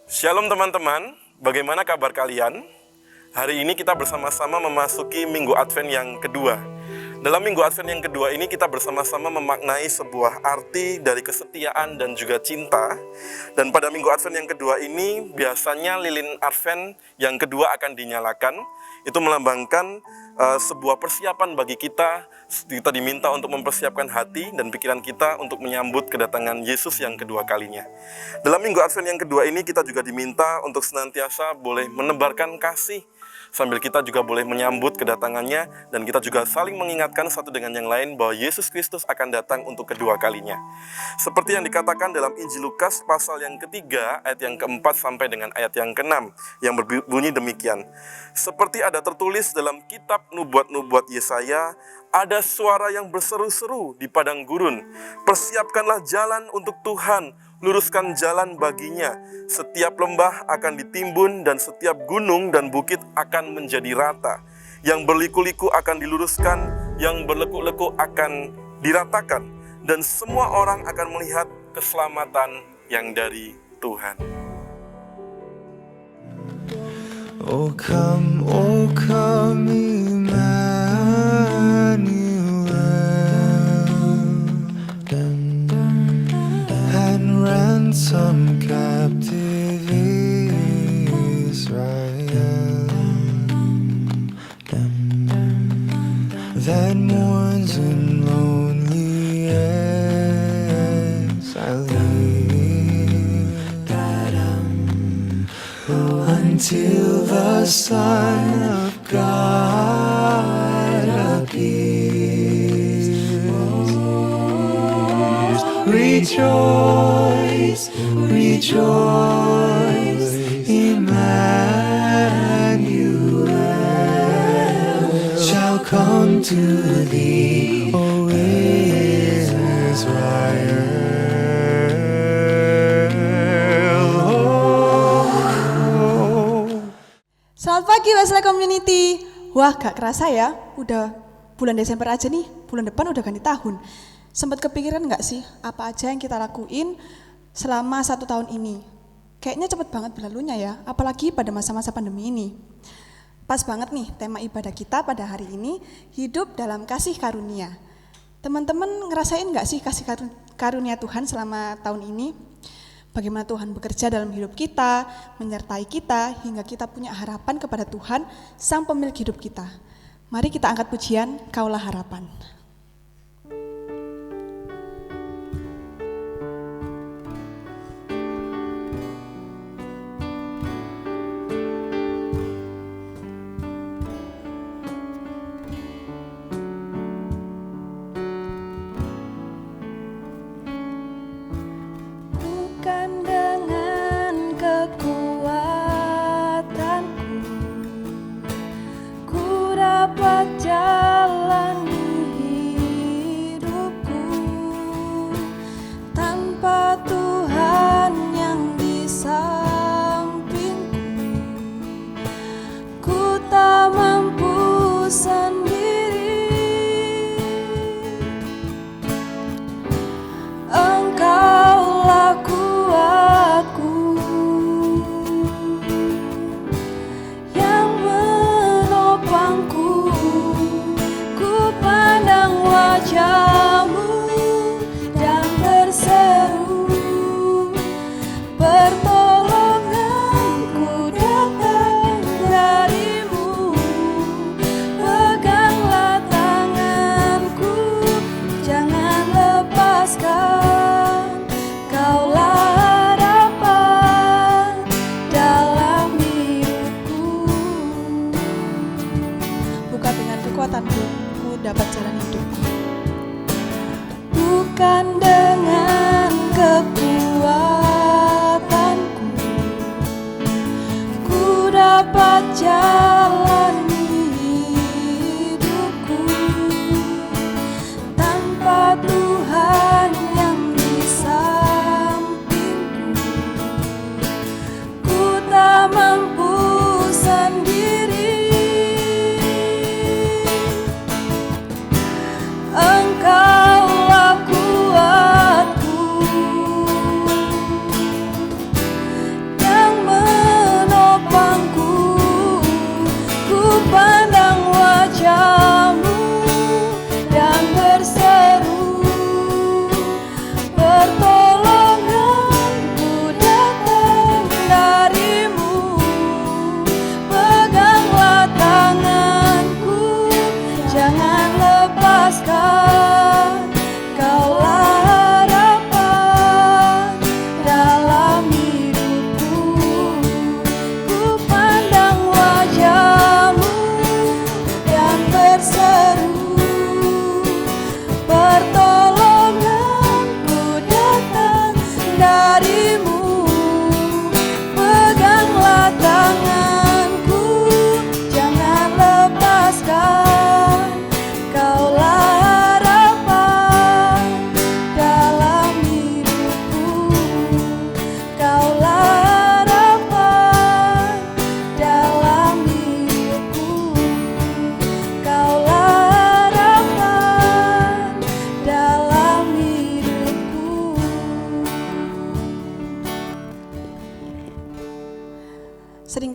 Shalom teman-teman, bagaimana kabar kalian? Hari ini kita bersama-sama memasuki Minggu Advent yang kedua. Dalam Minggu Advent yang kedua ini kita bersama-sama memaknai sebuah arti dari kesetiaan dan juga cinta. Dan pada Minggu Advent yang kedua ini biasanya lilin Advent yang kedua akan dinyalakan. Itu melambangkan sebuah persiapan bagi kita. Kita diminta untuk mempersiapkan hati dan pikiran kita untuk menyambut kedatangan Yesus yang kedua kalinya. Dalam Minggu Advent yang kedua ini kita juga diminta untuk senantiasa boleh menebarkan kasih, sambil kita juga boleh menyambut kedatangannya, dan kita juga saling mengingatkan satu dengan yang lain bahwa Yesus Kristus akan datang untuk kedua kalinya. Seperti yang dikatakan dalam Injil Lukas pasal yang ketiga, ayat yang keempat sampai dengan ayat yang keenam, yang berbunyi demikian. Seperti ada tertulis dalam kitab nubuat-nubuat Yesaya, ada suara yang berseru-seru di padang gurun, persiapkanlah jalan untuk Tuhan, luruskan jalan baginya. Setiap lembah akan ditimbun dan setiap gunung dan bukit akan menjadi rata. Yang berliku-liku akan diluruskan, yang berlekuk-lekuk akan diratakan, dan semua orang akan melihat keselamatan yang dari Tuhan. Oh come, Emmanuel, and ransom captive Israel, that mourns in lonely exile, until the Son of God appears. Rejoice, rejoice, Emmanuel shall come to thee, O Israel. Selamat pagi Wesley Community. Wah, gak kerasa ya, udah bulan Desember aja nih, bulan depan udah ganti tahun. Sempat kepikiran gak sih apa aja yang kita lakuin selama 1 tahun ini? Kayaknya cepet banget berlalunya ya, apalagi pada masa-masa pandemi ini. Pas banget nih tema ibadah kita pada hari ini, hidup dalam kasih karunia. Teman-teman ngerasain gak sih kasih karunia Tuhan selama tahun ini? Bagaimana Tuhan bekerja dalam hidup kita, menyertai kita, hingga kita punya harapan kepada Tuhan, Sang Pemilik hidup kita. Mari kita angkat pujian, Kaulah Harapan.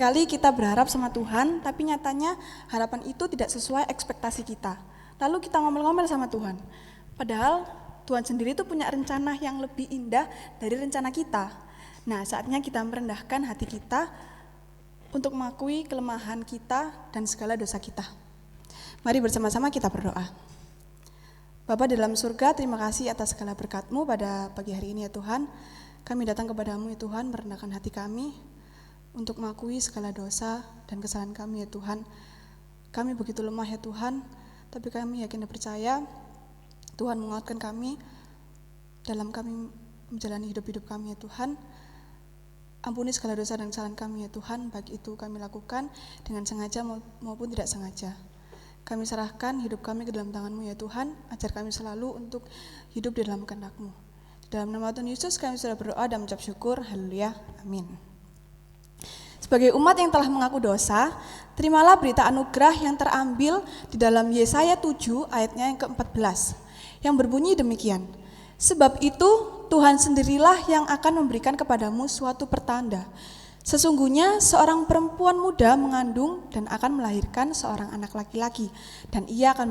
Seringkali kita berharap sama Tuhan, tapi nyatanya harapan itu tidak sesuai ekspektasi kita. Lalu kita ngomel-ngomel sama Tuhan. Padahal Tuhan sendiri itu punya rencana yang lebih indah dari rencana kita. Nah, saatnya kita merendahkan hati kita untuk mengakui kelemahan kita dan segala dosa kita. Mari bersama-sama kita berdoa. Bapa di dalam surga, terima kasih atas segala berkat-Mu pada pagi hari ini ya Tuhan. Kami datang kepadamu ya Tuhan, merendahkan hati kami untuk mengakui segala dosa dan kesalahan kami ya Tuhan. Kami begitu lemah ya Tuhan, tapi kami yakin dan percaya Tuhan menguatkan kami dalam kami menjalani hidup-hidup kami ya Tuhan. Ampuni segala dosa dan kesalahan kami ya Tuhan, baik itu kami lakukan dengan sengaja maupun tidak sengaja. Kami serahkan hidup kami ke dalam tangan-Mu ya Tuhan, ajar kami selalu untuk hidup di dalam kehendak-Mu. Dalam nama Tuhan Yesus kami sudah berdoa dan mengucap syukur, haleluya, amin. Sebagai umat yang telah mengaku dosa, terimalah berita anugerah yang terambil di dalam Yesaya 7 ayatnya yang ke-14, yang berbunyi demikian. Sebab itu Tuhan sendirilah yang akan memberikan kepadamu suatu pertanda. Sesungguhnya seorang perempuan muda mengandung dan akan melahirkan seorang anak laki-laki, dan ia akan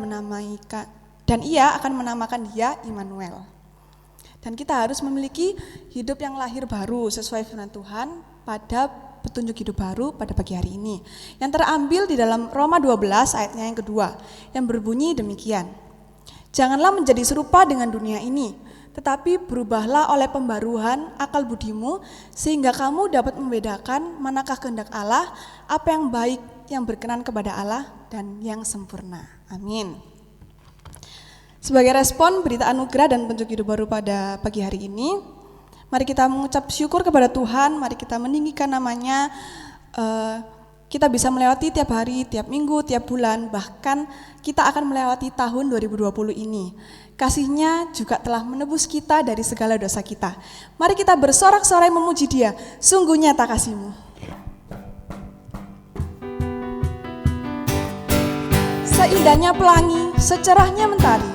menamakan dia Immanuel. Dan kita harus memiliki hidup yang lahir baru sesuai firman Tuhan pada petunjuk hidup baru pada pagi hari ini. Yang terambil di dalam Roma 12 ayatnya yang kedua, yang berbunyi demikian. Janganlah menjadi serupa dengan dunia ini, tetapi berubahlah oleh pembaruan akal budimu, sehingga kamu dapat membedakan manakah kehendak Allah, apa yang baik, yang berkenan kepada Allah, dan yang sempurna. Amin. Sebagai respon berita anugerah dan petunjuk hidup baru pada pagi hari ini, mari kita mengucap syukur kepada Tuhan, mari kita meninggikan namanya. Kita bisa melewati tiap hari, tiap minggu, tiap bulan, bahkan kita akan melewati tahun 2020 ini. Kasih-Nya juga telah menebus kita dari segala dosa kita. Mari kita bersorak-sorai memuji Dia, sungguh nyata kasih-Mu. Seindahnya pelangi, secerahnya mentari,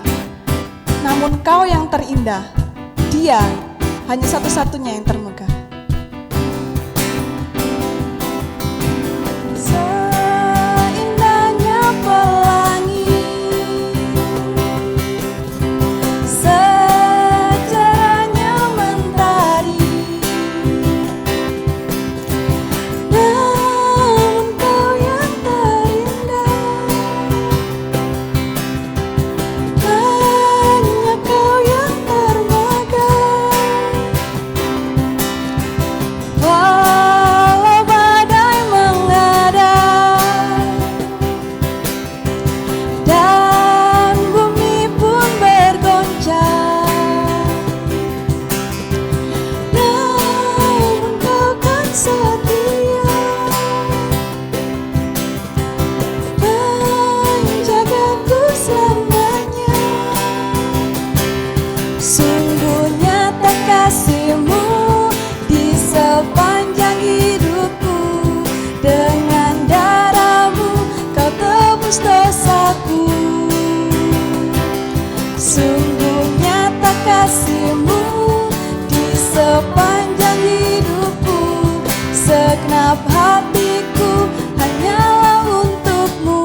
namun Kau yang terindah, Dia hanya satu-satunya yang termegah. Seindahnya pelangi, secerahnya mentari, namun Kau yang terindah, hanya Kau yang termegah. Walau badai mengadang dan bumi pun bergoncang, namun Kau kan setia menjagaku selamanya. Sungguh nyata kasih-Mu di sepanjang hidupku, dengan darah-Mu Kau tebus dosaku. Sungguh nyata kasih-Mu di sepanjang hidupku, segenap hatiku hanyalah untuk-Mu.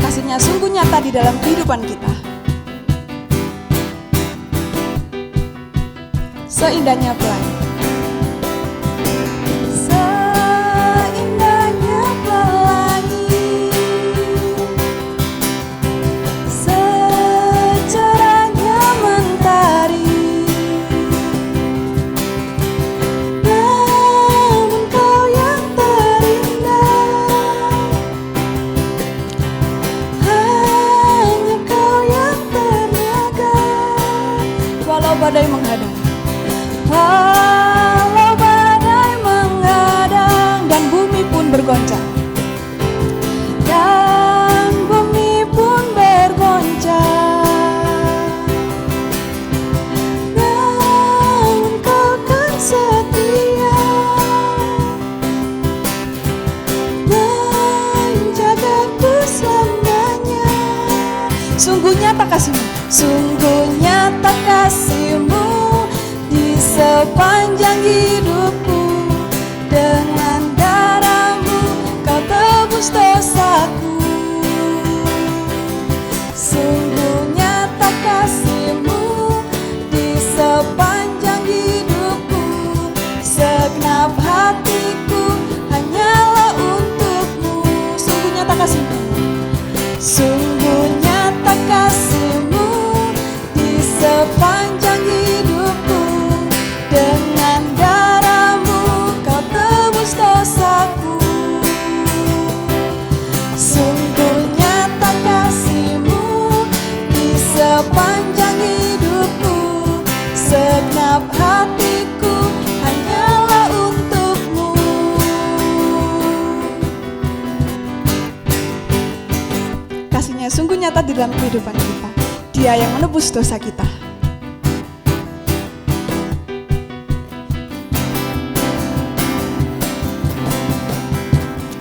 Kasih-Nya sungguh nyata di dalam kehidupan kita. Seindahnya pelangi, seindahnya pelangi, secerahnya mentari, namun Kau yang terindah, hanya Kau yang termegah. Walau badai menghadang, nyata di dalam kehidupan kita. Dia yang menebus dosa kita.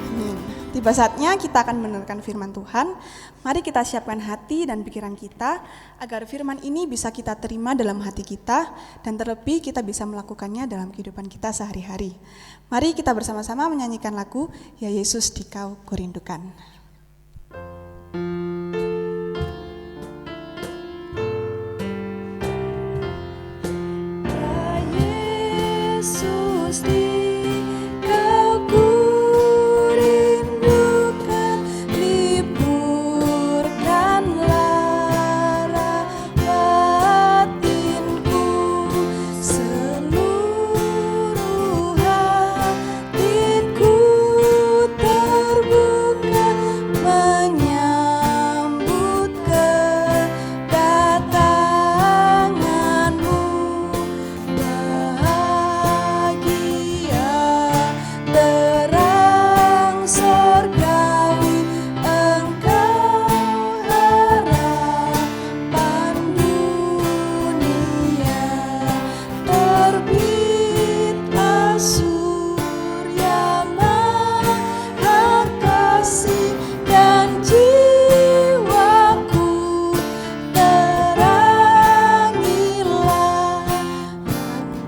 Amin. Tiba saatnya kita akan mendengarkan firman Tuhan. Mari kita siapkan hati dan pikiran kita agar firman ini bisa kita terima dalam hati kita dan terlebih kita bisa melakukannya dalam kehidupan kita sehari-hari. Mari kita bersama-sama menyanyikan lagu Ya Yesus Dikau Kurindukan. Ya Yesus Dikau kurindukan, liburkanlah batinku, seluruh hatiku terbuka menyambut kedatanganmu. Bahagia terang sorgawi, engkau harapan dunia. Terbitlah surya maha kasih dan jiwaku terangilah.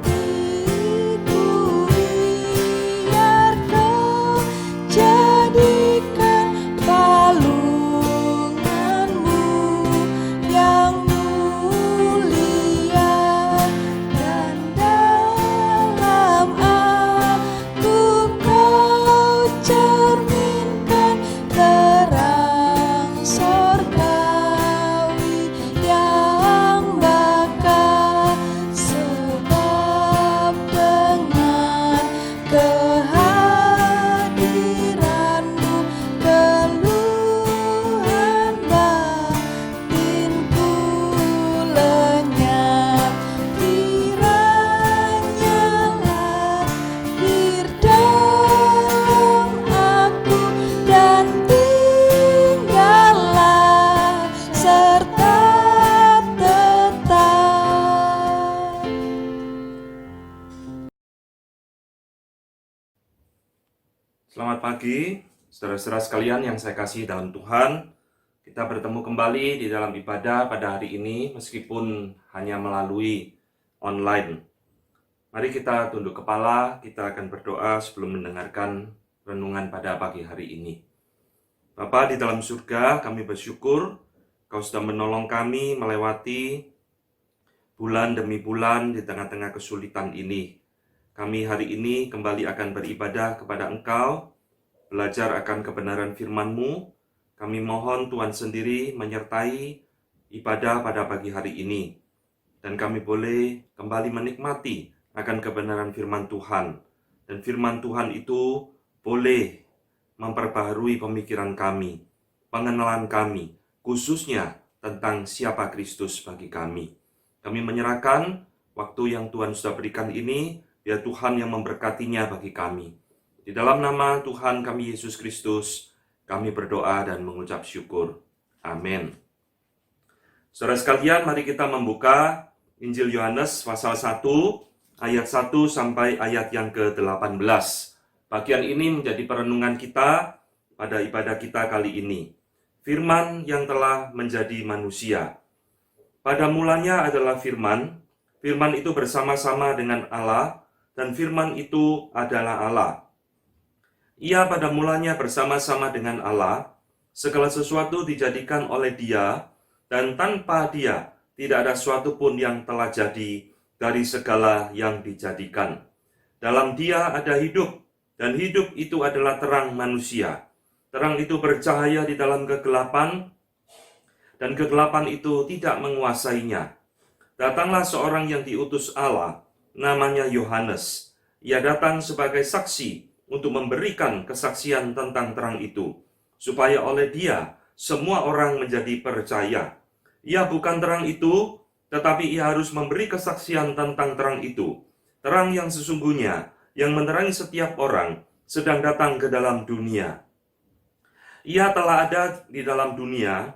Hatiku biar kau jadikan balunganmu yang mulia, dan dalam aku kau cerminkan terang sorgawi yang bakal, sebab dengan kehadiranmu keluhan batinku lenyap. Kiranya lahir dalam aku dan tinggallah serta tetap. Selamat pagi, saudara-saudara sekalian yang saya kasih dalam Tuhan. Kita bertemu kembali di dalam ibadah pada hari ini, meskipun hanya melalui online. Mari kita tunduk kepala, kita akan berdoa sebelum mendengarkan renungan pada pagi hari ini. Bapa di dalam surga, kami bersyukur Kau sudah menolong kami melewati bulan demi bulan di tengah-tengah kesulitan ini. Kami hari ini kembali akan beribadah kepada Engkau, belajar akan kebenaran firman-Mu. Kami mohon Tuhan sendiri menyertai ibadah pada pagi hari ini. Dan kami boleh kembali menikmati akan kebenaran firman Tuhan. Dan firman Tuhan itu boleh memperbaharui pemikiran kami, pengenalan kami, khususnya tentang siapa Kristus bagi kami. Kami menyerahkan waktu yang Tuhan sudah berikan ini, biar Tuhan yang memberkatinya bagi kami. Di dalam nama Tuhan kami Yesus Kristus, kami berdoa dan mengucap syukur. Amin. Saudara sekalian, mari kita membuka Injil Yohanes pasal 1, ayat 1 sampai ayat yang ke-18. Bagian ini menjadi perenungan kita pada ibadah kita kali ini. Firman yang telah menjadi manusia. Pada mulanya adalah firman, firman itu bersama-sama dengan Allah, dan firman itu adalah Allah. Ia pada mulanya bersama-sama dengan Allah, segala sesuatu dijadikan oleh Dia, dan tanpa Dia tidak ada sesuatu pun yang telah jadi dari segala yang dijadikan. Dalam Dia ada hidup, dan hidup itu adalah terang manusia. Terang itu bercahaya di dalam kegelapan, dan kegelapan itu tidak menguasainya. Datanglah seorang yang diutus Allah, namanya Yohanes. Ia datang sebagai saksi untuk memberikan kesaksian tentang terang itu, supaya oleh Dia semua orang menjadi percaya. Ia bukan terang itu, tetapi ia harus memberi kesaksian tentang terang itu. Terang yang sesungguhnya, yang menerangi setiap orang, sedang datang ke dalam dunia. Ia telah ada di dalam dunia,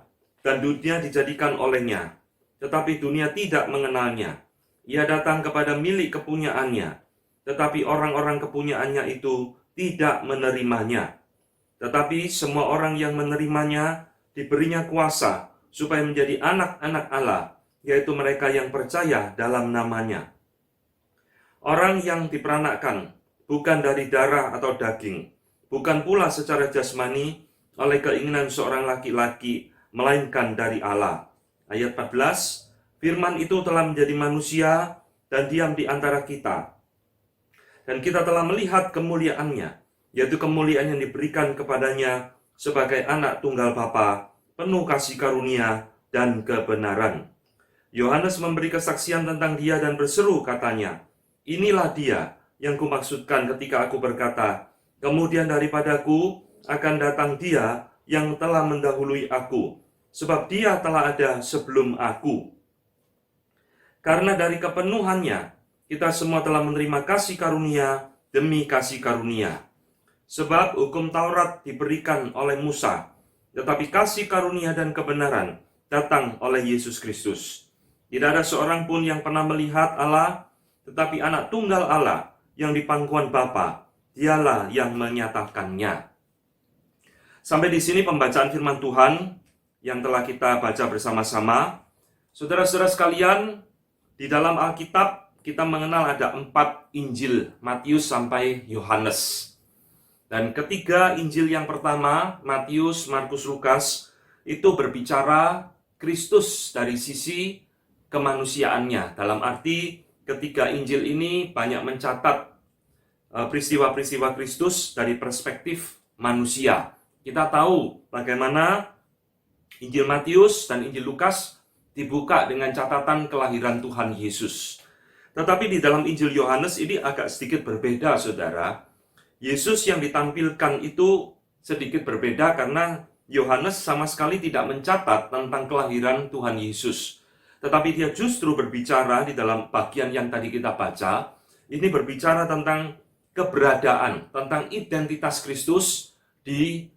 dan dunia dijadikan olehnya. Tetapi dunia tidak mengenalnya. Ia datang kepada milik kepunyaannya, tetapi orang-orang kepunyaannya itu tidak menerimanya. Tetapi semua orang yang menerimanya diberinya kuasa supaya menjadi anak-anak Allah, yaitu mereka yang percaya dalam namanya. Orang yang diperanakkan bukan dari darah atau daging, bukan pula secara jasmani oleh keinginan seorang laki-laki, melainkan dari Allah. Ayat 14, firman itu telah menjadi manusia dan diam di antara kita. Dan kita telah melihat kemuliaannya, yaitu kemuliaan yang diberikan kepadanya sebagai anak tunggal Bapa, penuh kasih karunia dan kebenaran. Yohanes memberi kesaksian tentang dia dan berseru katanya, inilah dia yang kumaksudkan ketika aku berkata, kemudian daripadaku akan datang dia yang telah mendahului aku, sebab dia telah ada sebelum aku. Karena dari kepenuhannya, kita semua telah menerima kasih karunia demi kasih karunia. Sebab hukum Taurat diberikan oleh Musa, tetapi kasih karunia dan kebenaran datang oleh Yesus Kristus. Tidak ada seorang pun yang pernah melihat Allah, tetapi anak tunggal Allah yang di pangkuan Bapa, dialah yang menyatakannya. Sampai di sini pembacaan firman Tuhan yang telah kita baca bersama-sama. Saudara-saudara sekalian, di dalam Alkitab kita mengenal ada 4 Injil, Matius sampai Yohanes. Dan ketiga Injil yang pertama, Matius, Markus, Lukas, itu berbicara Kristus dari sisi kemanusiaannya. Dalam arti ketiga Injil ini banyak mencatat peristiwa-peristiwa Kristus dari perspektif manusia. Kita tahu bagaimana Injil Matius dan Injil Lukas dibuka dengan catatan kelahiran Tuhan Yesus. Tetapi di dalam Injil Yohanes ini agak sedikit berbeda, saudara. Yesus yang ditampilkan itu sedikit berbeda karena Yohanes sama sekali tidak mencatat tentang kelahiran Tuhan Yesus. Tetapi dia justru berbicara di dalam bagian yang tadi kita baca, ini berbicara tentang keberadaan, tentang identitas Kristus di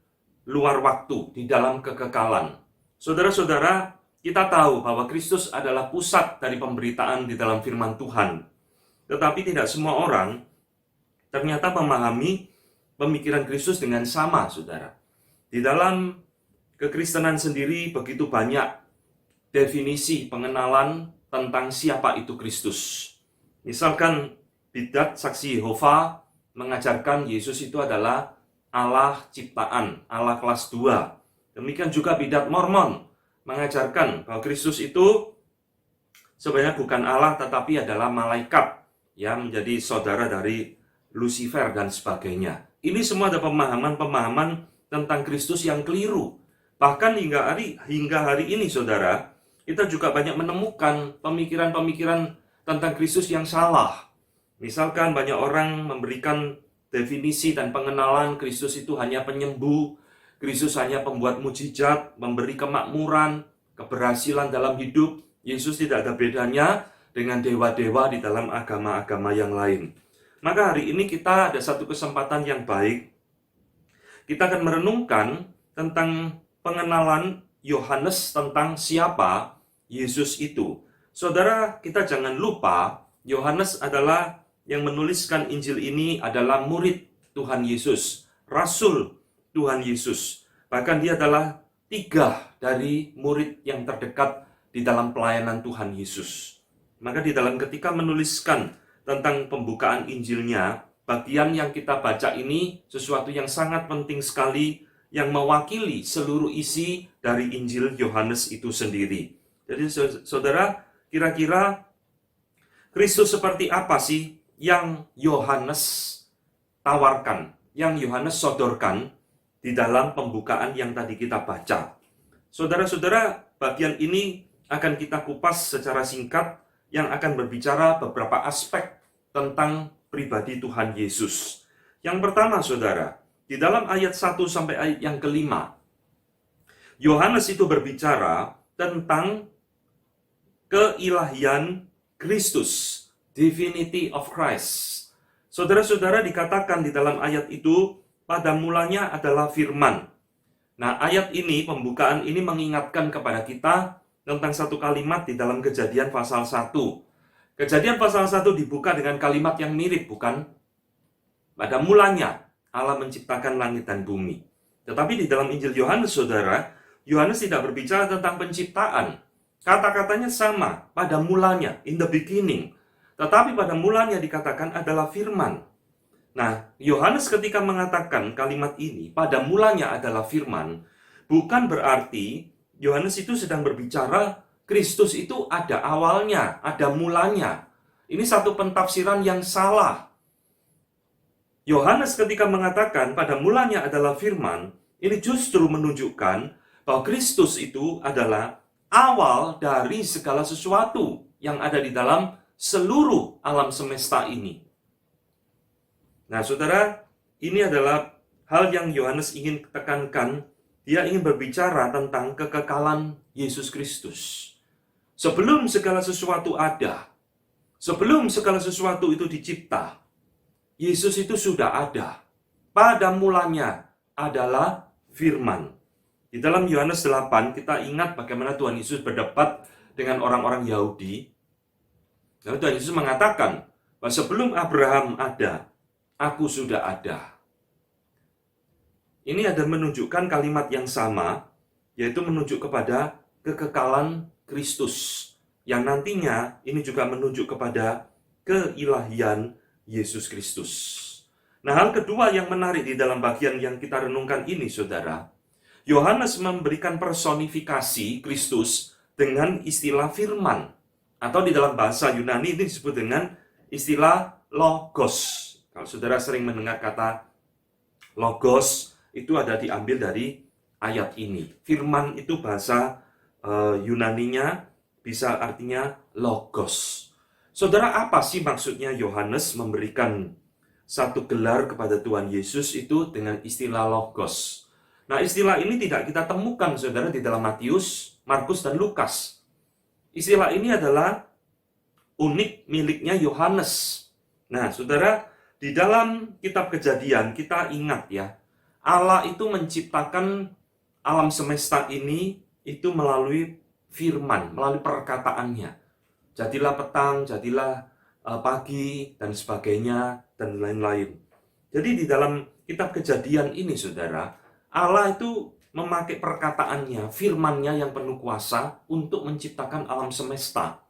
luar waktu, di dalam kekekalan. Saudara-saudara, kita tahu bahwa Kristus adalah pusat dari pemberitaan di dalam firman Tuhan. Tetapi tidak semua orang ternyata memahami pemikiran Kristus dengan sama, saudara. Di dalam kekristenan sendiri begitu banyak definisi pengenalan tentang siapa itu Kristus. Misalkan bidat saksi Yehova mengajarkan Yesus itu adalah Allah ciptaan, Allah kelas 2. Demikian juga bidat Mormon mengajarkan bahwa Kristus itu sebenarnya bukan Allah tetapi adalah malaikat yang menjadi saudara dari Lucifer dan sebagainya. Ini semua ada pemahaman-pemahaman tentang Kristus yang keliru. Bahkan hingga hari ini, saudara, kita juga banyak menemukan pemikiran-pemikiran tentang Kristus yang salah. Misalkan banyak orang memberikan definisi dan pengenalan Kristus itu hanya penyembuh, Kristus hanya pembuat mujizat, memberi kemakmuran, keberhasilan dalam hidup. Yesus tidak ada bedanya dengan dewa-dewa di dalam agama-agama yang lain. Maka hari ini kita ada satu kesempatan yang baik. Kita akan merenungkan tentang pengenalan Yohanes tentang siapa Yesus itu. Saudara, kita jangan lupa Yohanes adalah yang menuliskan Injil ini adalah murid Tuhan Yesus, Rasul Tuhan Yesus. Bahkan dia adalah 3 dari murid yang terdekat di dalam pelayanan Tuhan Yesus. Maka di dalam ketika menuliskan tentang pembukaan Injilnya, bagian yang kita baca ini sesuatu yang sangat penting sekali yang mewakili seluruh isi dari Injil Yohanes itu sendiri. Jadi saudara, kira-kira Kristus seperti apa sih yang Yohanes tawarkan, yang Yohanes sodorkan di dalam pembukaan yang tadi kita baca? Saudara-saudara, bagian ini akan kita kupas secara singkat yang akan berbicara beberapa aspek tentang pribadi Tuhan Yesus. Yang pertama, saudara, di dalam ayat 1 sampai ayat yang kelima, Yohanes itu berbicara tentang keilahian Kristus, divinity of Christ. Saudara-saudara, dikatakan di dalam ayat itu, pada mulanya adalah firman. Nah, ayat ini, pembukaan ini mengingatkan kepada kita tentang satu kalimat di dalam Kejadian pasal 1. Kejadian pasal 1 dibuka dengan kalimat yang mirip, bukan? Pada mulanya Allah menciptakan langit dan bumi. Tetapi di dalam Injil Yohanes, saudara, Yohanes tidak berbicara tentang penciptaan. Kata-katanya sama, pada mulanya, in the beginning. Tetapi pada mulanya dikatakan adalah firman. Nah, Yohanes ketika mengatakan kalimat ini, pada mulanya adalah firman, bukan berarti Yohanes itu sedang berbicara Kristus itu ada awalnya, ada mulanya. Ini satu pentafsiran yang salah. Yohanes ketika mengatakan pada mulanya adalah firman, ini justru menunjukkan bahwa Kristus itu adalah awal dari segala sesuatu yang ada di dalam seluruh alam semesta ini. Nah, saudara, ini adalah hal yang Yohanes ingin tekankan. Dia ingin berbicara tentang kekekalan Yesus Kristus. Sebelum segala sesuatu ada, sebelum segala sesuatu itu dicipta, Yesus itu sudah ada. Pada mulanya adalah firman. Di dalam Yohanes 8, kita ingat bagaimana Tuhan Yesus berdebat dengan orang-orang Yahudi. Lalu Tuhan Yesus mengatakan bahwa sebelum Abraham ada, aku sudah ada. Ini ada menunjukkan kalimat yang sama, yaitu menunjuk kepada kekekalan Kristus. Yang nantinya ini juga menunjuk kepada keilahian Yesus Kristus. Nah, hal kedua yang menarik di dalam bagian yang kita renungkan ini, saudara, Yohanes memberikan personifikasi Kristus dengan istilah firman. Atau di dalam bahasa Yunani ini disebut dengan istilah logos. Kalau saudara sering mendengar kata logos, itu ada diambil dari ayat ini. Firman itu bahasa Yunaninya bisa artinya logos. Saudara, apa sih maksudnya Yohanes memberikan satu gelar kepada Tuhan Yesus itu dengan istilah logos? Nah, istilah ini tidak kita temukan, saudara, di dalam Matius, Markus, dan Lukas. Istilah ini adalah unik miliknya Yohanes. Nah, saudara, di dalam kitab Kejadian, kita ingat ya, Allah itu menciptakan alam semesta ini itu melalui firman, melalui perkataannya. Jadilah petang, jadilah pagi, dan sebagainya, dan lain-lain. Jadi di dalam kitab Kejadian ini, saudara, Allah itu memakai perkataannya, firman-Nya yang penuh kuasa untuk menciptakan alam semesta.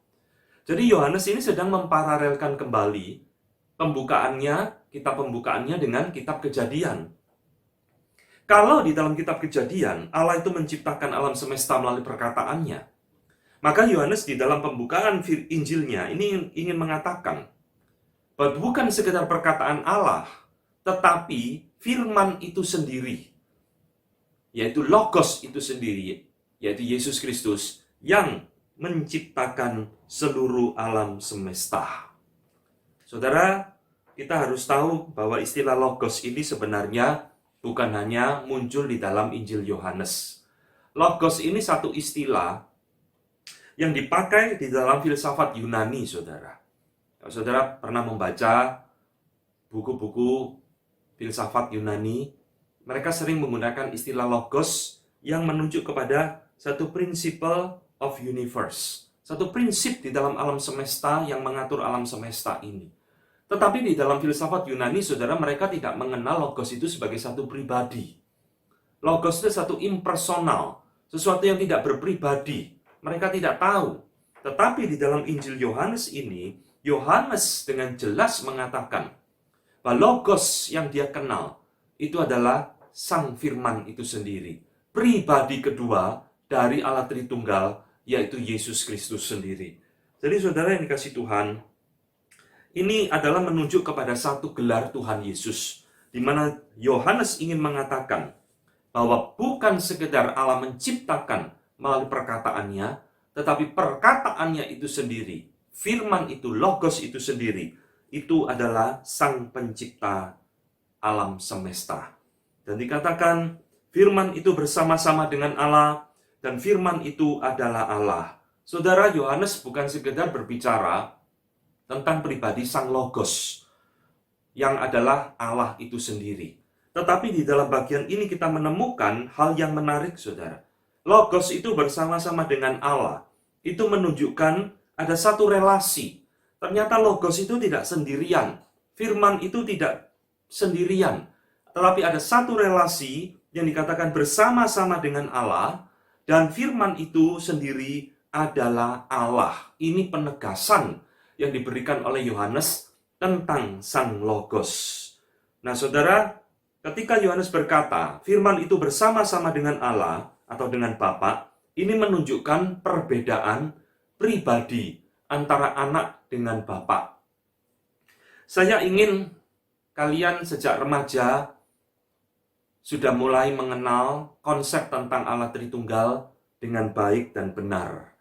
Jadi Yohanes ini sedang memparalelkan kembali pembukaannya, kitab pembukaannya dengan kitab Kejadian. Kalau di dalam kitab Kejadian, Allah itu menciptakan alam semesta melalui perkataannya, maka Yohanes di dalam pembukaan Injilnya ini ingin mengatakan bahwa bukan sekedar perkataan Allah, tetapi firman itu sendiri, yaitu logos itu sendiri, yaitu Yesus Kristus yang menciptakan seluruh alam semesta. Saudara, kita harus tahu bahwa istilah logos ini sebenarnya bukan hanya muncul di dalam Injil Yohanes. Logos ini satu istilah yang dipakai di dalam filsafat Yunani, saudara. Kalau saudara pernah membaca buku-buku filsafat Yunani, mereka sering menggunakan istilah logos yang menunjuk kepada satu principle of universe. Satu prinsip di dalam alam semesta yang mengatur alam semesta ini. Tetapi di dalam filsafat Yunani, saudara, mereka tidak mengenal logos itu sebagai satu pribadi. Logos itu satu impersonal, sesuatu yang tidak berpribadi. Mereka tidak tahu. Tetapi di dalam Injil Yohanes ini, Yohanes dengan jelas mengatakan bahwa logos yang dia kenal itu adalah Sang Firman itu sendiri. Pribadi kedua dari Allah Tritunggal, yaitu Yesus Kristus sendiri. Jadi saudara yang dikasih Tuhan, ini adalah menunjuk kepada satu gelar Tuhan Yesus, di mana Yohanes ingin mengatakan bahwa bukan sekedar Allah menciptakan melalui perkataannya, tetapi perkataannya itu sendiri, firman itu, logos itu sendiri, itu adalah Sang Pencipta alam semesta. Dan dikatakan firman itu bersama-sama dengan Allah, dan firman itu adalah Allah. Saudara, Yohanes bukan sekedar berbicara tentang pribadi Sang Logos, yang adalah Allah itu sendiri. Tetapi di dalam bagian ini kita menemukan hal yang menarik, saudara. Logos itu bersama-sama dengan Allah. Itu menunjukkan ada satu relasi. Ternyata Logos itu tidak sendirian. Firman itu tidak sendirian. Tetapi ada satu relasi yang dikatakan bersama-sama dengan Allah. Dan firman itu sendiri adalah Allah. Ini penegasan yang diberikan oleh Yohanes tentang Sang Logos. Nah, saudara, ketika Yohanes berkata, firman itu bersama-sama dengan Allah atau dengan Bapa, ini menunjukkan perbedaan pribadi antara anak dengan Bapa. Saya ingin kalian sejak remaja sudah mulai mengenal konsep tentang Allah Tritunggal dengan baik dan benar.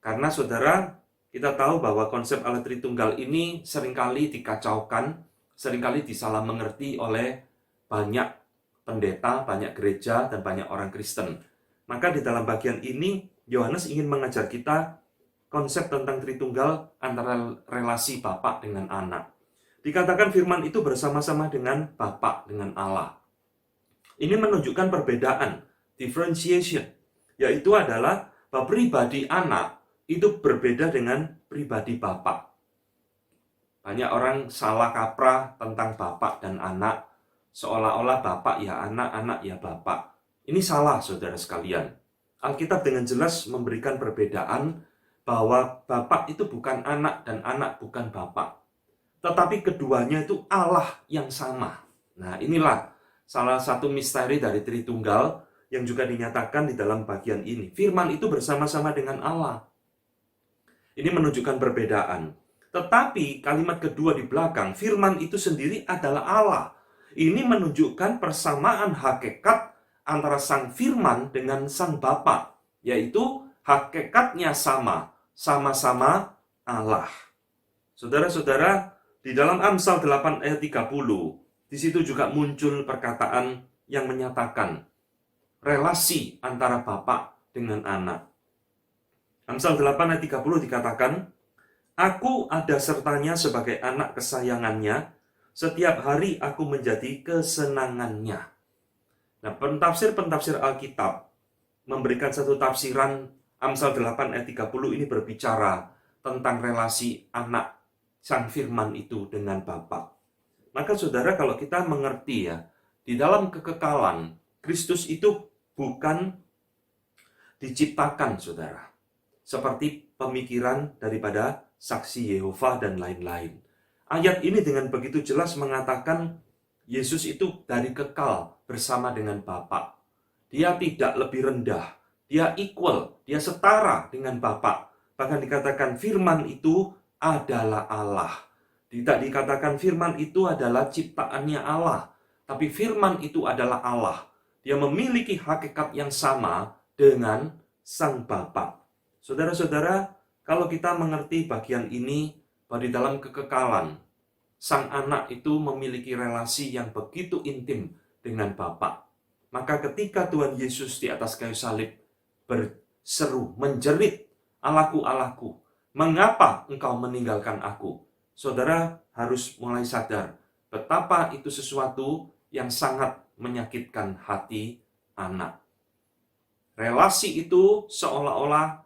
Karena saudara, kita tahu bahwa konsep Allah Tritunggal ini seringkali dikacaukan, seringkali disalah mengerti oleh banyak pendeta, banyak gereja, dan banyak orang Kristen. Maka di dalam bagian ini, Yohanes ingin mengajar kita konsep tentang Tritunggal antara relasi Bapa dengan anak. Dikatakan firman itu bersama-sama dengan Bapa, dengan Allah. Ini menunjukkan perbedaan, differentiation, yaitu adalah bahwa pribadi anak itu berbeda dengan pribadi Bapa. Banyak orang salah kaprah tentang Bapa dan anak, seolah-olah Bapa ya anak, anak ya Bapa. Ini salah, saudara sekalian. Alkitab dengan jelas memberikan perbedaan bahwa Bapa itu bukan anak dan anak bukan Bapa. Tetapi keduanya itu Allah yang sama. Nah, inilah salah satu misteri dari Tritunggal yang juga dinyatakan di dalam bagian ini. Firman itu bersama-sama dengan Allah. Ini menunjukkan perbedaan. Tetapi kalimat kedua di belakang, firman itu sendiri adalah Allah. Ini menunjukkan persamaan hakikat antara sang firman dengan sang Bapa, yaitu hakikatnya sama, sama-sama Allah. Saudara-saudara, di dalam Amsal 8 ayat 30, di situ juga muncul perkataan yang menyatakan relasi antara Bapa dengan anak. Amsal 8 ayat 30 dikatakan, Aku ada sertanya sebagai anak kesayangannya, setiap hari aku menjadi kesenangannya. Nah, pentafsir Alkitab memberikan satu tafsiran Amsal 8 ayat 30 ini berbicara tentang relasi anak sang firman itu dengan Bapa. Maka saudara, kalau kita mengerti ya, di dalam kekekalan, Kristus itu bukan diciptakan, saudara. Seperti pemikiran daripada saksi Yehova dan lain-lain. Ayat ini dengan begitu jelas mengatakan Yesus itu dari kekal bersama dengan Bapa. Dia tidak lebih rendah, dia equal, dia setara dengan Bapa. Bahkan dikatakan firman itu adalah Allah. Tidak dikatakan firman itu adalah ciptaannya Allah, tapi firman itu adalah Allah. Dia memiliki hakikat yang sama dengan sang Bapa. Saudara-saudara, kalau kita mengerti bagian ini, bahwa di dalam kekekalan, sang anak itu memiliki relasi yang begitu intim dengan Bapa. Maka ketika Tuhan Yesus di atas kayu salib berseru, menjerit, Allahku, Allahku, mengapa engkau meninggalkan aku? Saudara harus mulai sadar betapa itu sesuatu yang sangat menyakitkan hati anak. Relasi itu seolah-olah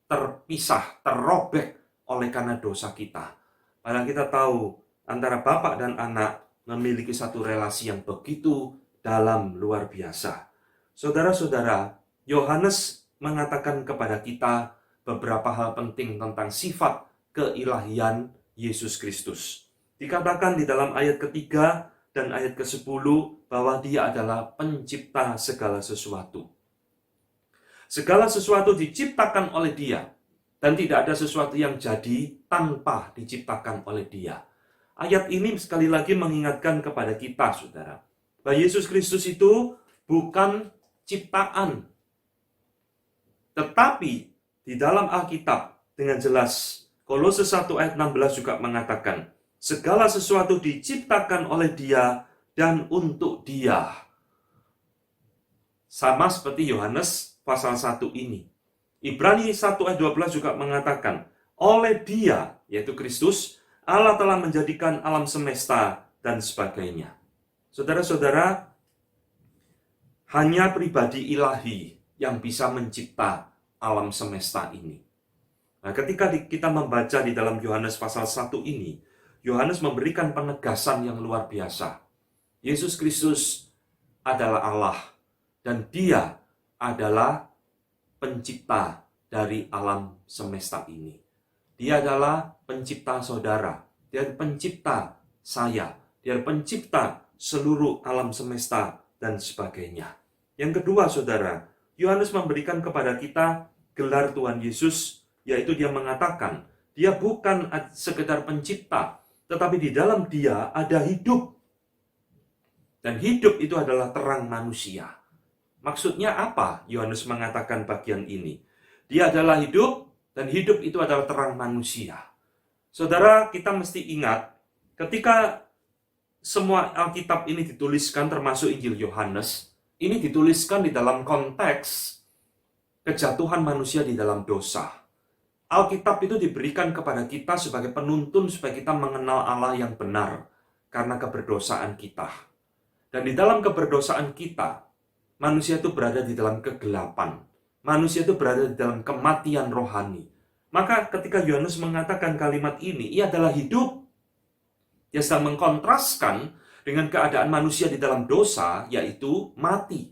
terpisah, terrobek oleh karena dosa kita. Padahal kita tahu antara bapak dan anak memiliki satu relasi yang begitu dalam, luar biasa. Saudara-saudara, Yohanes mengatakan kepada kita beberapa hal penting tentang sifat keilahian Yesus Kristus. Dikatakan di dalam ayat ketiga dan ayat ke-10 bahwa dia adalah pencipta segala sesuatu. Segala sesuatu diciptakan oleh dia, dan tidak ada sesuatu yang jadi tanpa diciptakan oleh dia. Ayat ini sekali lagi mengingatkan kepada kita, saudara, bahwa Yesus Kristus itu bukan ciptaan. Tetapi di dalam Alkitab dengan jelas, Kolose 1 ayat 16 juga mengatakan, segala sesuatu diciptakan oleh dia dan untuk dia. Sama seperti Yohanes pasal 1 ini. Ibrani 1 ayat 12 juga mengatakan, oleh dia, yaitu Kristus, Allah telah menjadikan alam semesta dan sebagainya. Saudara-saudara, hanya pribadi ilahi yang bisa mencipta alam semesta ini. Nah, ketika kita membaca di dalam Yohanes pasal 1 ini, Yohanes memberikan penegasan yang luar biasa. Yesus Kristus adalah Allah, dan Dia adalah pencipta dari alam semesta ini. Dia adalah pencipta saudara, Dia pencipta saya, Dia pencipta seluruh alam semesta, dan sebagainya. Yang kedua, saudara, Yohanes memberikan kepada kita gelar Tuhan Yesus, yaitu dia mengatakan, dia bukan sekedar pencipta, tetapi di dalam dia ada hidup. Dan hidup itu adalah terang manusia. Maksudnya apa Yohanes mengatakan bagian ini? Dia adalah hidup, dan hidup itu adalah terang manusia. Saudara, kita mesti ingat, ketika semua Alkitab ini dituliskan, termasuk Injil Yohanes, ini dituliskan di dalam konteks kejatuhan manusia di dalam dosa. Alkitab itu diberikan kepada kita sebagai penuntun supaya kita mengenal Allah yang benar karena keberdosaan kita. Dan di dalam keberdosaan kita, manusia itu berada di dalam kegelapan. Manusia itu berada di dalam kematian rohani. Maka ketika Yohanes mengatakan kalimat ini, ia adalah hidup. Dia sedang mengkontraskan dengan keadaan manusia di dalam dosa, yaitu mati.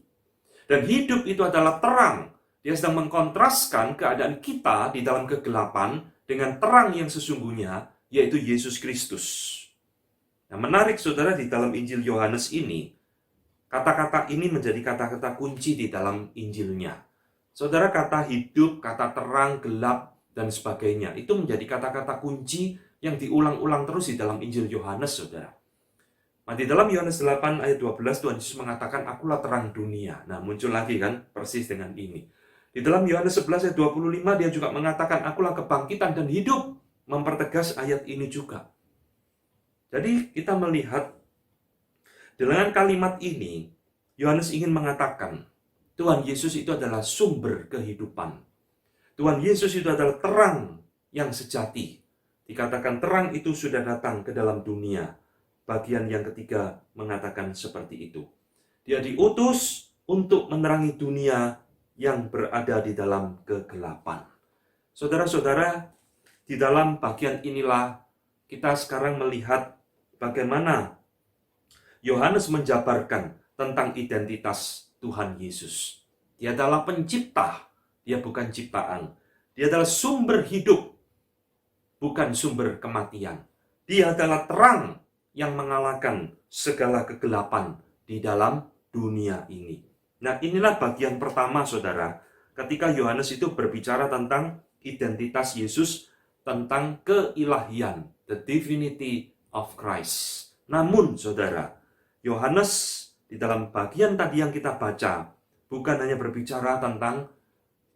Dan hidup itu adalah terang. Dia sedang mengkontraskan keadaan kita di dalam kegelapan dengan terang yang sesungguhnya, yaitu Yesus Kristus. Nah, menarik saudara, di dalam Injil Yohanes ini, kata-kata ini menjadi kata-kata kunci di dalam Injilnya. Saudara, kata hidup, kata terang, gelap, dan sebagainya, itu menjadi kata-kata kunci yang diulang-ulang terus di dalam Injil Yohanes, saudara. Nah, di dalam Yohanes 8 ayat 12, Tuhan Yesus mengatakan, akulah terang dunia. Nah, muncul lagi kan, persis dengan ini. Di dalam Yohanes 11 ayat 25, dia juga mengatakan, akulah kebangkitan dan hidup. Mempertegas ayat ini juga. Jadi, kita melihat, dengan kalimat ini, Yohanes ingin mengatakan, Tuhan Yesus itu adalah sumber kehidupan. Tuhan Yesus itu adalah terang yang sejati. Dikatakan terang itu sudah datang ke dalam dunia. Bagian yang ketiga mengatakan seperti itu. Dia diutus untuk menerangi dunia yang berada di dalam kegelapan. Saudara-saudara, di dalam bagian inilah kita sekarang melihat bagaimana Yohanes menjabarkan tentang identitas Tuhan Yesus. Dia adalah pencipta, dia bukan ciptaan. Dia adalah sumber hidup, bukan sumber kematian. Dia adalah terang yang mengalahkan segala kegelapan di dalam dunia ini. Nah, inilah bagian pertama, saudara, ketika Yohanes itu berbicara tentang identitas Yesus, tentang keilahian, the divinity of Christ. Namun, saudara, Yohanes di dalam bagian tadi yang kita baca, bukan hanya berbicara tentang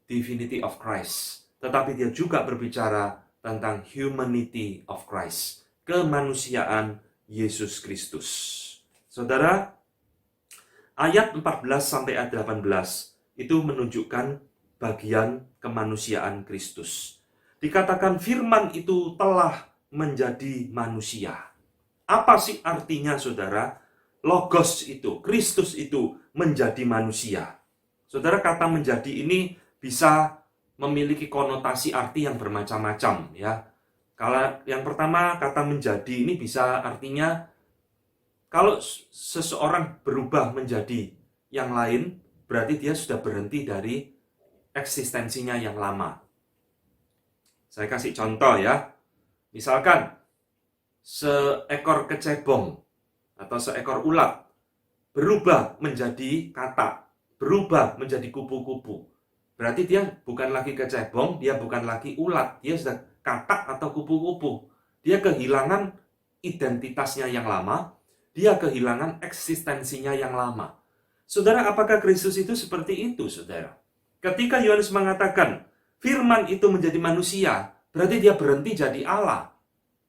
divinity of Christ, tetapi dia juga berbicara tentang humanity of Christ, kemanusiaan Yesus Kristus. Saudara, ayat 14 sampai ayat 18 itu menunjukkan bagian kemanusiaan Kristus. Dikatakan firman itu telah menjadi manusia. Apa sih artinya, saudara? Logos itu, Kristus itu menjadi manusia. Saudara, kata menjadi ini bisa memiliki konotasi arti yang bermacam-macam, ya. Kalau yang pertama, kata menjadi ini bisa artinya kalau seseorang berubah menjadi yang lain, berarti dia sudah berhenti dari eksistensinya yang lama. Saya kasih contoh ya. Misalkan seekor kecebong atau seekor ulat berubah menjadi katak, berubah menjadi kupu-kupu. Berarti dia bukan lagi kecebong, dia bukan lagi ulat, dia sudah katak atau kupu-kupu. Dia kehilangan identitasnya yang lama, dia kehilangan eksistensinya yang lama. Saudara, apakah Kristus itu seperti itu, saudara? Ketika Yohanes mengatakan, firman itu menjadi manusia, berarti dia berhenti jadi Allah.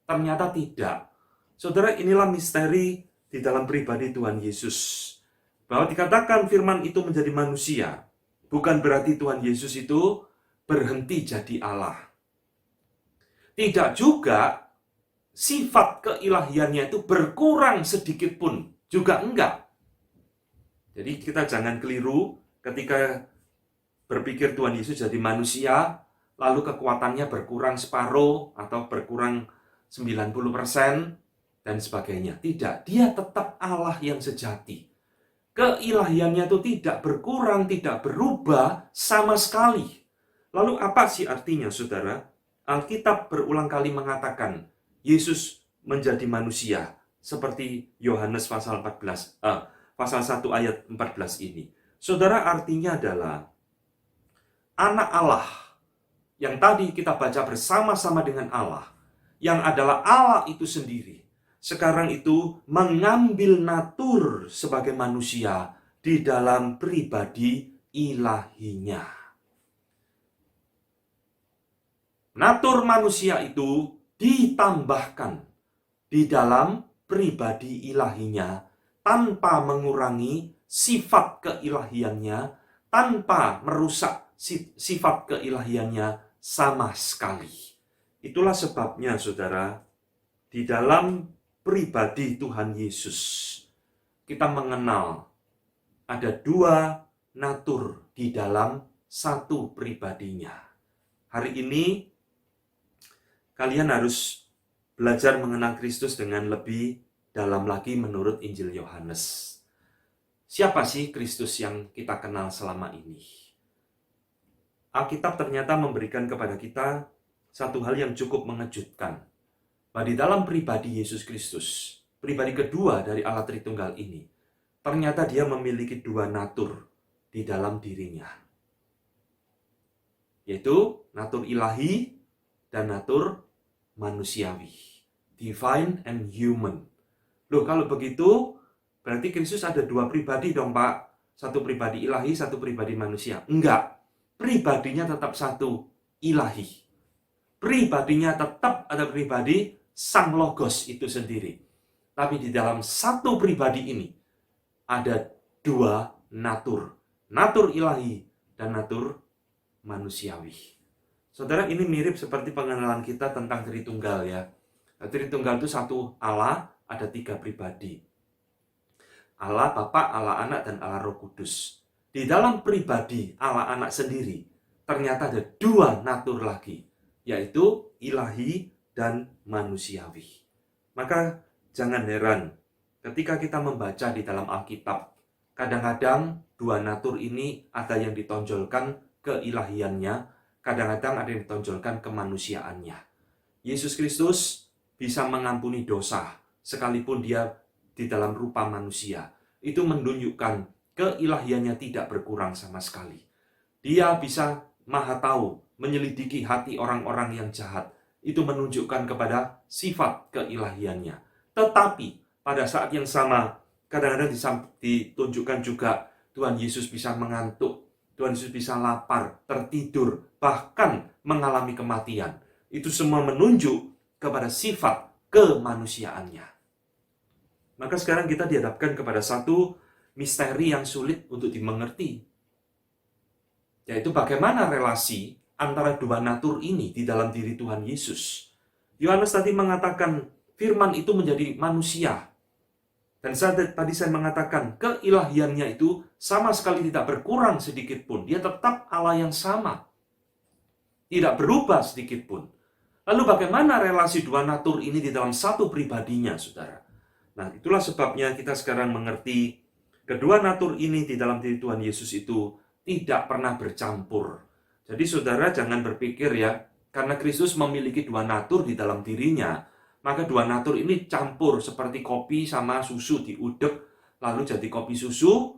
Ternyata tidak. Saudara, inilah misteri di dalam pribadi Tuhan Yesus. Bahwa dikatakan firman itu menjadi manusia, bukan berarti Tuhan Yesus itu berhenti jadi Allah. Tidak juga sifat keilahiannya itu berkurang sedikit pun Juga enggak. Jadi kita jangan keliru ketika berpikir Tuhan Yesus jadi manusia, lalu kekuatannya berkurang separuh atau berkurang 90% dan sebagainya. Tidak, dia tetap Allah yang sejati. Keilahiannya itu tidak berkurang, tidak berubah sama sekali. Lalu apa sih artinya, saudara? Alkitab berulang kali mengatakan Yesus menjadi manusia seperti Yohanes pasal 1 ayat 14 ini. Saudara, artinya adalah anak Allah yang tadi kita baca bersama-sama dengan Allah, yang adalah Allah itu sendiri, sekarang itu mengambil natur sebagai manusia di dalam pribadi ilahinya. Natur manusia itu ditambahkan di dalam pribadi ilahinya tanpa mengurangi sifat keilahiannya, tanpa merusak sifat keilahiannya sama sekali. Itulah sebabnya, saudara, di dalam pribadi Tuhan Yesus, kita mengenal ada dua natur di dalam satu pribadinya. Hari ini, kalian harus belajar mengenal Kristus dengan lebih dalam lagi menurut Injil Yohanes. Siapa sih Kristus yang kita kenal selama ini? Alkitab ternyata memberikan kepada kita satu hal yang cukup mengejutkan. Bahwa di dalam pribadi Yesus Kristus, pribadi kedua dari Allah Tritunggal ini, ternyata dia memiliki dua natur di dalam dirinya. Yaitu natur ilahi dan natur manusiawi. Divine and human. Loh, kalau begitu, berarti Kristus ada dua pribadi dong, Pak. Satu pribadi ilahi, satu pribadi manusia. Enggak. Pribadinya tetap satu, ilahi. Pribadinya tetap ada pribadi Sang Logos itu sendiri. Tapi di dalam satu pribadi ini ada dua natur. Natur ilahi dan natur manusiawi. Saudara, ini mirip seperti pengenalan kita tentang Tritunggal ya. Tritunggal itu satu Allah, ada tiga pribadi. Allah Bapa, Allah Anak, dan Allah Roh Kudus. Di dalam pribadi Allah Anak sendiri, ternyata ada dua natur lagi, yaitu ilahi dan manusiawi. Maka jangan heran ketika kita membaca di dalam Alkitab, kadang-kadang dua natur ini ada yang ditonjolkan keilahiannya, kadang-kadang ada yang ditonjolkan kemanusiaannya. Yesus Kristus bisa mengampuni dosa sekalipun dia di dalam rupa manusia. Itu menunjukkan keilahiannya tidak berkurang sama sekali. Dia bisa maha tahu, menyelidiki hati orang-orang yang jahat. Itu menunjukkan kepada sifat keilahiannya. Tetapi pada saat yang sama, kadang-kadang ditunjukkan juga Tuhan Yesus bisa mengantuk, Tuhan Yesus bisa lapar, tertidur, bahkan mengalami kematian. Itu semua menunjuk kepada sifat kemanusiaannya. Maka sekarang kita dihadapkan kepada satu misteri yang sulit untuk dimengerti, yaitu bagaimana relasi antara dua natur ini di dalam diri Tuhan Yesus. Yohanes tadi mengatakan firman itu menjadi manusia. Dan tadi saya mengatakan keilahiannya itu sama sekali tidak berkurang sedikit pun. Dia tetap Allah yang sama. Tidak berubah sedikit pun. Lalu bagaimana relasi dua natur ini di dalam satu pribadinya, saudara? Nah, itulah sebabnya kita sekarang mengerti kedua natur ini di dalam diri Tuhan Yesus itu tidak pernah bercampur. Jadi saudara jangan berpikir ya, karena Kristus memiliki dua natur di dalam dirinya, maka dua natur ini campur seperti kopi sama susu diudek, lalu jadi kopi susu,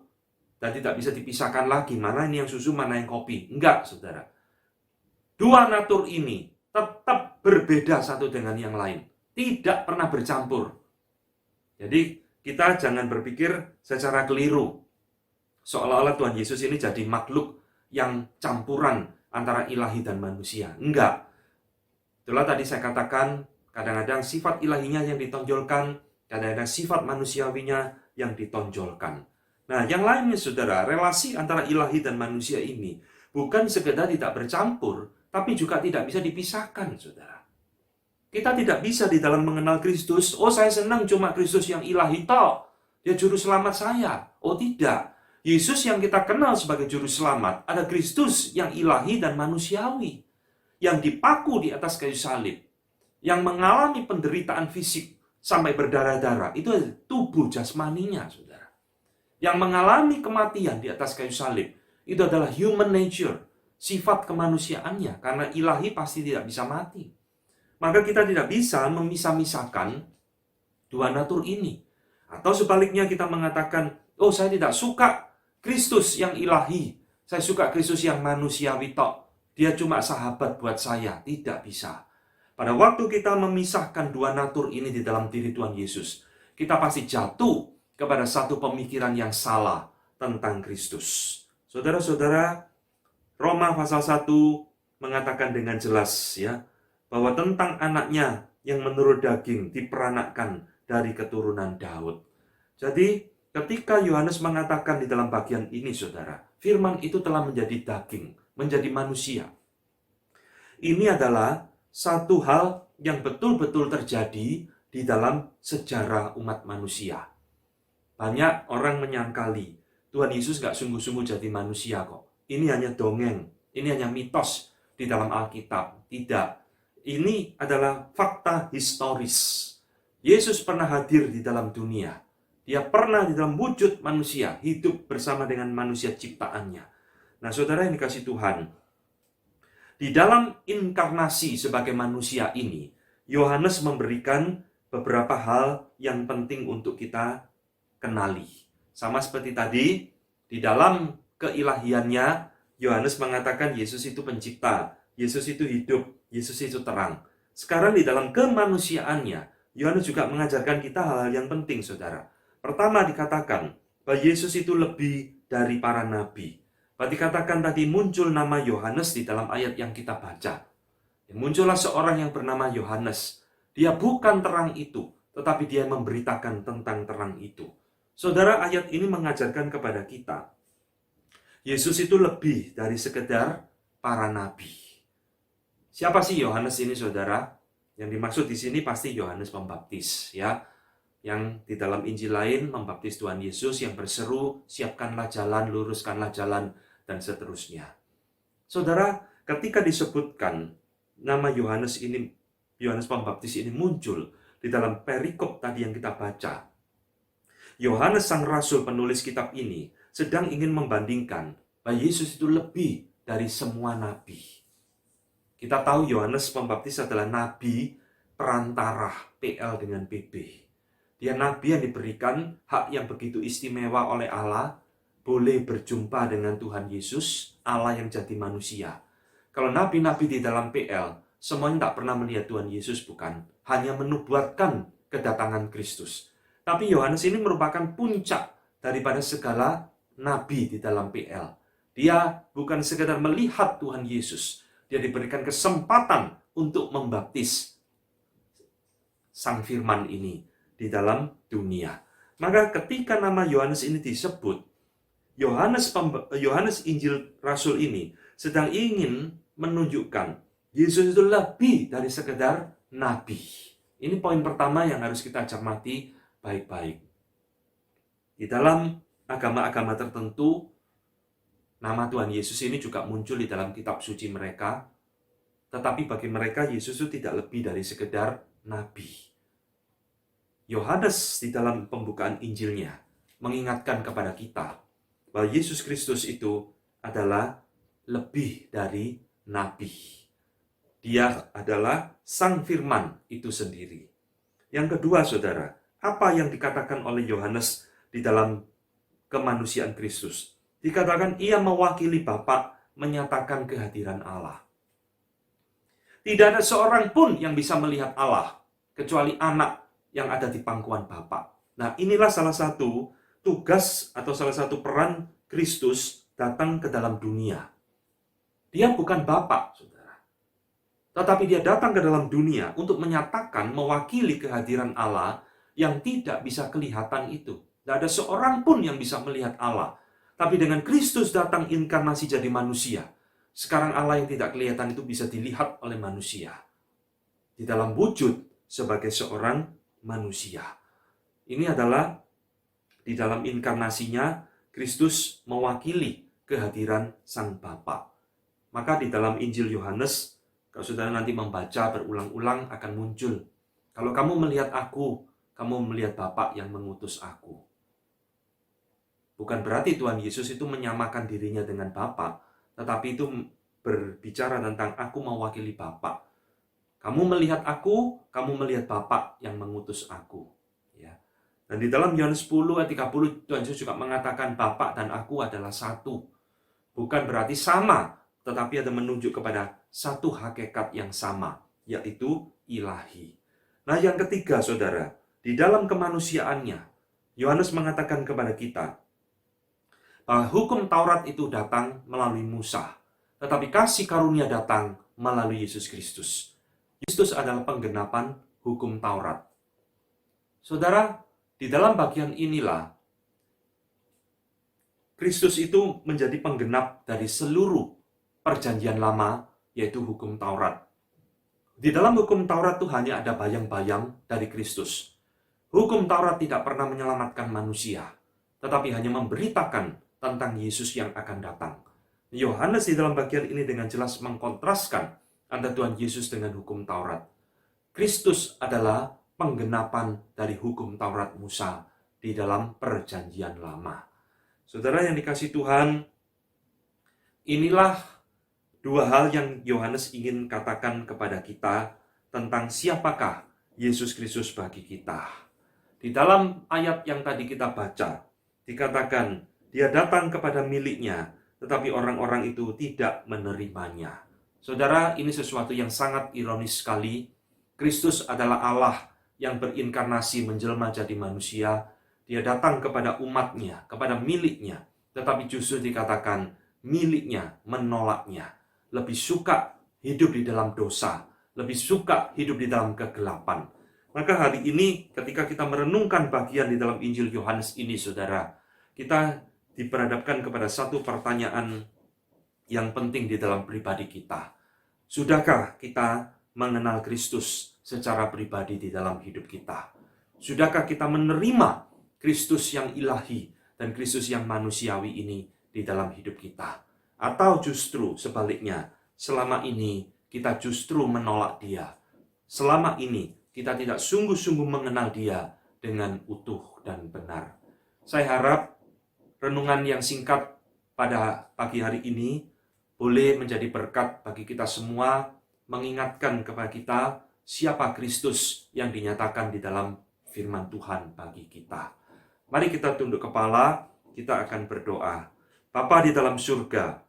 dan tidak bisa dipisahkan lagi, mana ini yang susu, mana yang kopi. Enggak, saudara. Dua natur ini tetap berbeda satu dengan yang lain. Tidak pernah bercampur. Jadi kita jangan berpikir secara keliru. Seolah-olah Tuhan Yesus ini jadi makhluk yang campuran antara ilahi dan manusia. Enggak. Itulah tadi saya katakan, kadang-kadang sifat ilahinya yang ditonjolkan, kadang-kadang sifat manusiawinya yang ditonjolkan. Nah, yang lainnya saudara, relasi antara ilahi dan manusia ini bukan sekedar tidak bercampur, tapi juga tidak bisa dipisahkan, saudara. Kita tidak bisa di dalam mengenal Kristus, oh saya senang cuma Kristus yang ilahi toh. Dia juru selamat saya. Oh tidak. Yesus yang kita kenal sebagai juru selamat ada Kristus yang ilahi dan manusiawi. Yang dipaku di atas kayu salib. Yang mengalami penderitaan fisik sampai berdarah-darah. Itu tubuh jasmaninya, saudara. Yang mengalami kematian di atas kayu salib. Itu adalah human nature. Sifat kemanusiaannya. Karena ilahi pasti tidak bisa mati. Maka kita tidak bisa memisah-misahkan dua natur ini. Atau sebaliknya kita mengatakan, oh saya tidak suka Kristus yang ilahi. Saya suka Kristus yang manusiawi tok. Dia cuma sahabat buat saya. Tidak bisa. Pada waktu kita memisahkan dua natur ini di dalam diri Tuhan Yesus, kita pasti jatuh kepada satu pemikiran yang salah tentang Kristus. Saudara-saudara, Roma pasal 1 mengatakan dengan jelas ya, bahwa tentang anaknya yang menurut daging diperanakkan dari keturunan Daud. Jadi, ketika Yohanes mengatakan di dalam bagian ini, saudara, firman itu telah menjadi daging, menjadi manusia. Ini adalah satu hal yang betul-betul terjadi di dalam sejarah umat manusia. Banyak orang menyangkali, Tuhan Yesus gak sungguh-sungguh jadi manusia kok. Ini hanya dongeng, ini hanya mitos di dalam Alkitab. Tidak, ini adalah fakta historis. Yesus pernah hadir di dalam dunia. Dia pernah di dalam wujud manusia, hidup bersama dengan manusia ciptaannya. Nah, saudara yang dikasih Tuhan, di dalam inkarnasi sebagai manusia ini, Yohanes memberikan beberapa hal yang penting untuk kita kenali. Sama seperti tadi, di dalam keilahiannya, Yohanes mengatakan Yesus itu pencipta, Yesus itu hidup, Yesus itu terang. Sekarang di dalam kemanusiaannya, Yohanes juga mengajarkan kita hal-hal yang penting, saudara. Pertama dikatakan bahwa Yesus itu lebih dari para nabi. Dikatakan tadi muncul nama Yohanes di dalam ayat yang kita baca. Muncullah seorang yang bernama Yohanes. Dia bukan terang itu, tetapi dia memberitakan tentang terang itu. Saudara, ayat ini mengajarkan kepada kita, Yesus itu lebih dari sekedar para nabi. Siapa sih Yohanes ini, saudara? Yang dimaksud di sini pasti Yohanes Pembaptis, ya. Yang di dalam Injil lain membaptis Tuhan Yesus yang berseru, siapkanlah jalan, luruskanlah jalan, dan seterusnya. Saudara, ketika disebutkan nama Yohanes ini, Yohanes Pembaptis ini muncul di dalam perikop tadi yang kita baca. Yohanes sang rasul penulis kitab ini sedang ingin membandingkan bahwa Yesus itu lebih dari semua nabi. Kita tahu Yohanes Pembaptis adalah nabi perantara PL dengan PB. Dia nabi yang diberikan hak yang begitu istimewa oleh Allah, boleh berjumpa dengan Tuhan Yesus, Allah yang jadi manusia. Kalau nabi-nabi di dalam PL, semuanya tak pernah melihat Tuhan Yesus, bukan? Hanya menubuatkan kedatangan Kristus. Tapi Yohanes ini merupakan puncak daripada segala nabi di dalam PL. Dia bukan sekedar melihat Tuhan Yesus, dia diberikan kesempatan untuk membaptis sang firman ini di dalam dunia. Maka ketika nama Yohanes ini disebut, Yohanes Injil Rasul ini sedang ingin menunjukkan Yesus itu lebih dari sekedar nabi. Ini poin pertama yang harus kita cermati baik-baik. Di dalam agama-agama tertentu, nama Tuhan Yesus ini juga muncul di dalam kitab suci mereka. Tetapi bagi mereka, Yesus itu tidak lebih dari sekedar nabi. Yohanes di dalam pembukaan Injilnya mengingatkan kepada kita bahwa Yesus Kristus itu adalah lebih dari nabi. Dia adalah sang firman itu sendiri. Yang kedua, saudara, apa yang dikatakan oleh Yohanes di dalam kemanusiaan Kristus? Dikatakan ia mewakili Bapa, menyatakan kehadiran Allah. Tidak ada seorang pun yang bisa melihat Allah, kecuali anak yang ada di pangkuan Bapa. Nah, inilah salah satu tugas atau salah satu peran Kristus datang ke dalam dunia. Dia bukan Bapa, saudara. Tetapi dia datang ke dalam dunia untuk menyatakan, mewakili kehadiran Allah yang tidak bisa kelihatan itu. Tidak ada seorang pun yang bisa melihat Allah. Tapi dengan Kristus datang inkarnasi jadi manusia, sekarang Allah yang tidak kelihatan itu bisa dilihat oleh manusia. Di dalam wujud sebagai seorang manusia. Ini adalah di dalam inkarnasinya, Kristus mewakili kehadiran Sang Bapa. Maka di dalam Injil Yohanes, kalau saudara nanti membaca berulang-ulang akan muncul, kalau kamu melihat aku, kamu melihat Bapa yang mengutus aku. Bukan berarti Tuhan Yesus itu menyamakan dirinya dengan Bapa, tetapi itu berbicara tentang aku mewakili Bapa. Kamu melihat aku, kamu melihat Bapa yang mengutus aku. Ya. Dan di dalam Yohanes 10 ayat 30, Tuhan Yesus juga mengatakan Bapa dan aku adalah satu. Bukan berarti sama, tetapi ada menunjuk kepada satu hakikat yang sama, yaitu ilahi. Nah, yang ketiga, saudara, di dalam kemanusiaannya, Yohanes mengatakan kepada kita bahwa hukum Taurat itu datang melalui Musa, tetapi kasih karunia datang melalui Yesus Kristus. Kristus adalah penggenapan hukum Taurat. Saudara, di dalam bagian inilah Kristus itu menjadi penggenap dari seluruh perjanjian lama, yaitu hukum Taurat. Di dalam hukum Taurat itu hanya ada bayang-bayang dari Kristus. Hukum Taurat tidak pernah menyelamatkan manusia, tetapi hanya memberitakan tentang Yesus yang akan datang. Yohanes di dalam bagian ini dengan jelas mengkontraskan antara Tuhan Yesus dengan hukum Taurat. Kristus adalah penggenapan dari hukum Taurat Musa di dalam perjanjian lama. Saudara yang dikasihi Tuhan, inilah dua hal yang Yohanes ingin katakan kepada kita tentang siapakah Yesus Kristus bagi kita. Di dalam ayat yang tadi kita baca, dikatakan, dia datang kepada miliknya, tetapi orang-orang itu tidak menerimanya. Saudara, ini sesuatu yang sangat ironis sekali. Kristus adalah Allah yang berinkarnasi menjelma jadi manusia. Dia datang kepada umatnya, kepada miliknya, tetapi justru dikatakan miliknya menolaknya. Lebih suka hidup di dalam dosa, lebih suka hidup di dalam kegelapan. Maka hari ini ketika kita merenungkan bagian di dalam Injil Yohanes ini, saudara, kita diperhadapkan kepada satu pertanyaan yang penting di dalam pribadi kita. Sudahkah kita mengenal Kristus secara pribadi di dalam hidup kita? Sudahkah kita menerima Kristus yang ilahi dan Kristus yang manusiawi ini di dalam hidup kita? Atau justru sebaliknya, selama ini kita justru menolak Dia. Selama ini kita tidak sungguh-sungguh mengenal Dia dengan utuh dan benar. Saya harap renungan yang singkat pada pagi hari ini boleh menjadi berkat bagi kita semua, mengingatkan kepada kita siapa Kristus yang dinyatakan di dalam firman Tuhan bagi kita. Mari kita tunduk kepala, kita akan berdoa. Bapa di dalam surga,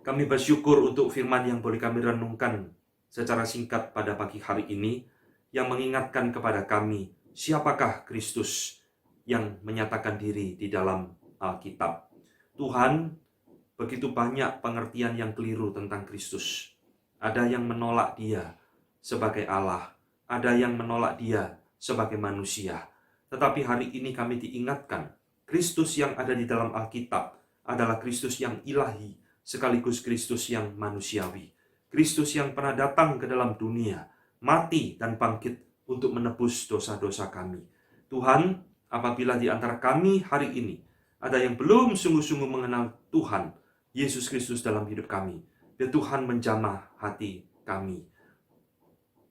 kami bersyukur untuk firman yang boleh kami renungkan secara singkat pada pagi hari ini, yang mengingatkan kepada kami siapakah Kristus yang menyatakan diri di dalam Alkitab. Tuhan, begitu banyak pengertian yang keliru tentang Kristus. Ada yang menolak Dia sebagai Allah, ada yang menolak Dia sebagai manusia. Tetapi hari ini kami diingatkan, Kristus yang ada di dalam Alkitab adalah Kristus yang ilahi, sekaligus Kristus yang manusiawi. Kristus yang pernah datang ke dalam dunia, mati dan bangkit untuk menebus dosa-dosa kami. Tuhan, apabila di antara kami hari ini ada yang belum sungguh-sungguh mengenal Tuhan, Yesus Kristus dalam hidup kami, biar Tuhan menjamah hati kami,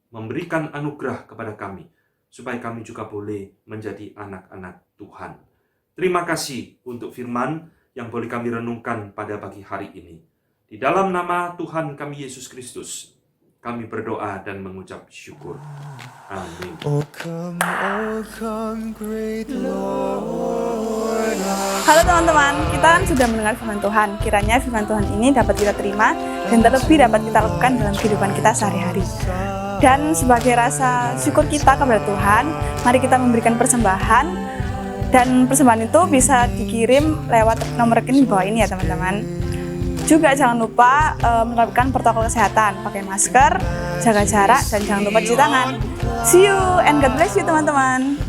memberikan anugerah kepada kami, supaya kami juga boleh menjadi anak-anak Tuhan. Terima kasih untuk firman yang boleh kami renungkan pada pagi hari ini. Di dalam nama Tuhan kami Yesus Kristus, kami berdoa dan mengucap syukur. Amin. Oh come, great Lord. Halo teman-teman, kita kan sudah mendengar firman Tuhan. Kiranya firman Tuhan ini dapat kita terima dan terlebih dapat kita lakukan dalam kehidupan kita sehari-hari. Dan sebagai rasa syukur kita kepada Tuhan, mari kita memberikan persembahan. Dan persembahan itu bisa dikirim lewat nomor rekening di bawah ini ya teman-teman. Juga jangan lupa menerapkan protokol kesehatan, pakai masker, jaga jarak, dan jangan lupa cuci tangan. See you and God bless you teman-teman.